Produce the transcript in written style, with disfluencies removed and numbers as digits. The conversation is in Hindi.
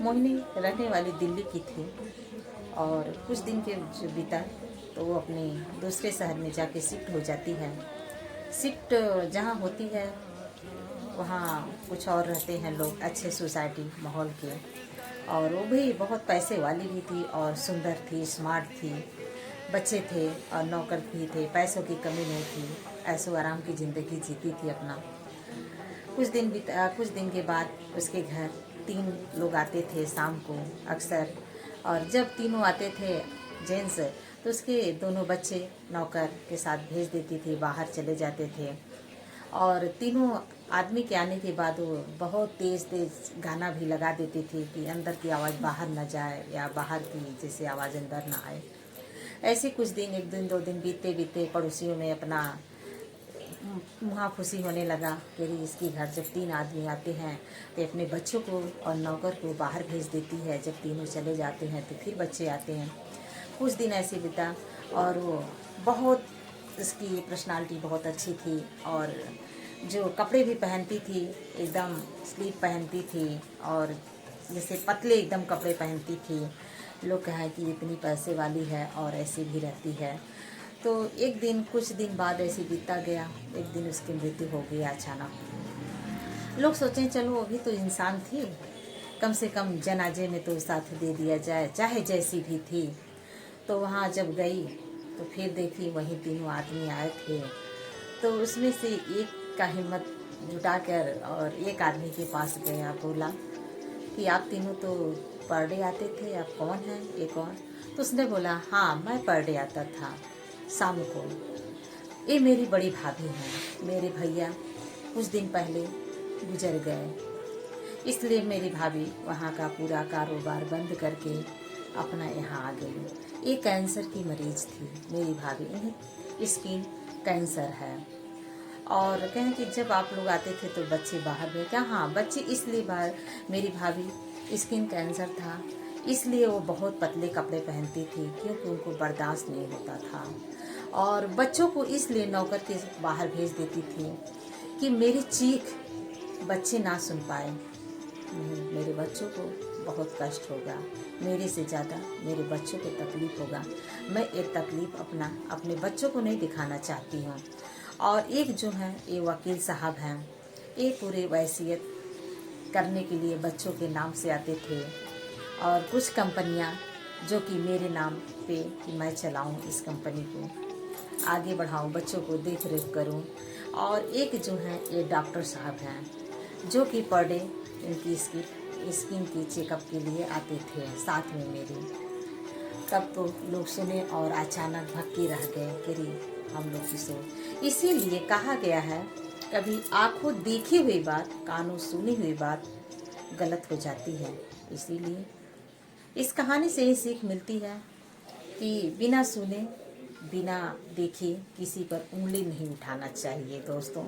मोहिनी रहने वाली दिल्ली की थी और कुछ दिन के जो बीता तो वो अपने दूसरे शहर में जाके शिफ्ट हो जाती है। शिफ्ट जहाँ होती है वहाँ कुछ और रहते हैं लोग अच्छे सोसाइटी माहौल के, और वो भी बहुत पैसे वाली भी थी और सुंदर थी, स्मार्ट थी, बच्चे थे और नौकर भी थे, पैसों की कमी नहीं थी, ऐशो आराम की ज़िंदगी जीती थी अपना। कुछ दिन के बाद उसके घर 3 लोग आते थे शाम को अक्सर, और जब तीनों आते थे जेंट्स तो उसके दोनों बच्चे नौकर के साथ भेज देती थी, बाहर चले जाते थे। और तीनों आदमी के आने के बाद वो बहुत तेज़ तेज़ गाना भी लगा देती थी कि अंदर की आवाज़ बाहर ना जाए या बाहर की जैसे आवाज़ अंदर ना आए। ऐसे कुछ दिन, 1 दिन 2 दिन बीतते बीतते पड़ोसियों में अपना मुहाफुसी होने लगा कि इसके घर जब 3 आदमी आते हैं तो अपने बच्चों को और नौकर को बाहर भेज देती है, जब तीनों चले जाते हैं तो फिर बच्चे आते हैं। कुछ दिन ऐसे बीता और वो बहुत, उसकी पर्सनालिटी बहुत अच्छी थी और जो कपड़े भी पहनती थी एकदम स्लीव पहनती थी और जैसे पतले एकदम कपड़े पहनती थी। लोग कहें कि इतनी पैसे वाली है और ऐसी भी रहती है। तो एक दिन, कुछ दिन बाद ऐसे बीता गया, एक दिन उसकी मृत्यु हो गई अचानक। लोग सोचें चलो वो भी तो इंसान थी, कम से कम जनाजे में तो साथ दे दिया जाए, चाहे जैसी भी थी। तो वहाँ जब गई तो फिर देखी वहीं तीनों आदमी आए थे। तो उसमें से एक का हिम्मत जुटाकर और एक आदमी के पास गया, बोला कि आप तीनों तो पर डे आते थे, आप कौन हैं, ये कौन? तो उसने बोला हाँ मैं पर डे आता था शाम को, ये मेरी बड़ी भाभी हैं, मेरे भैया कुछ दिन पहले गुजर गए, इसलिए मेरी भाभी वहाँ का पूरा कारोबार बंद करके अपना यहाँ आ गई। ये कैंसर की मरीज थी मेरी भाभी, इन्हें स्किन कैंसर है। और कहें कि जब आप लोग आते थे तो बच्चे बाहर गए क्या? हाँ, बच्चे इसलिए बाहर, मेरी भाभी स्किन कैंसर था इसलिए वो बहुत पतले कपड़े पहनती थी क्योंकि उनको बर्दाश्त नहीं होता था। और बच्चों को इसलिए नौकर के बाहर भेज देती थी कि मेरी चीख बच्चे ना सुन पाए, मेरे बच्चों को बहुत कष्ट होगा, मेरे से ज़्यादा मेरे बच्चों को तकलीफ़ होगा, मैं ये तकलीफ़ अपने बच्चों को नहीं दिखाना चाहती हूँ। और एक जो है ये वकील साहब हैं, ये पूरे वसीयत करने के लिए बच्चों के नाम से आते थे, और कुछ कंपनियां जो कि मेरे नाम पे कि मैं चलाऊं, इस कंपनी को आगे बढ़ाऊं, बच्चों को देख रेख करूं। और एक जो है ये डॉक्टर साहब हैं जो कि पर डे इनकी स्किन की चेकअप के लिए आते थे साथ में मेरे। तब तो लोग सुने और अचानक भक्की रह गए कि हम लोग की सोच। इसीलिए कहा गया है कभी आंखों देखी हुई बात, कानों सुनी हुई बात गलत हो जाती है। इसीलिए इस कहानी से ये सीख मिलती है कि बिना सुने बिना देखे किसी पर उंगली नहीं उठाना चाहिए दोस्तों।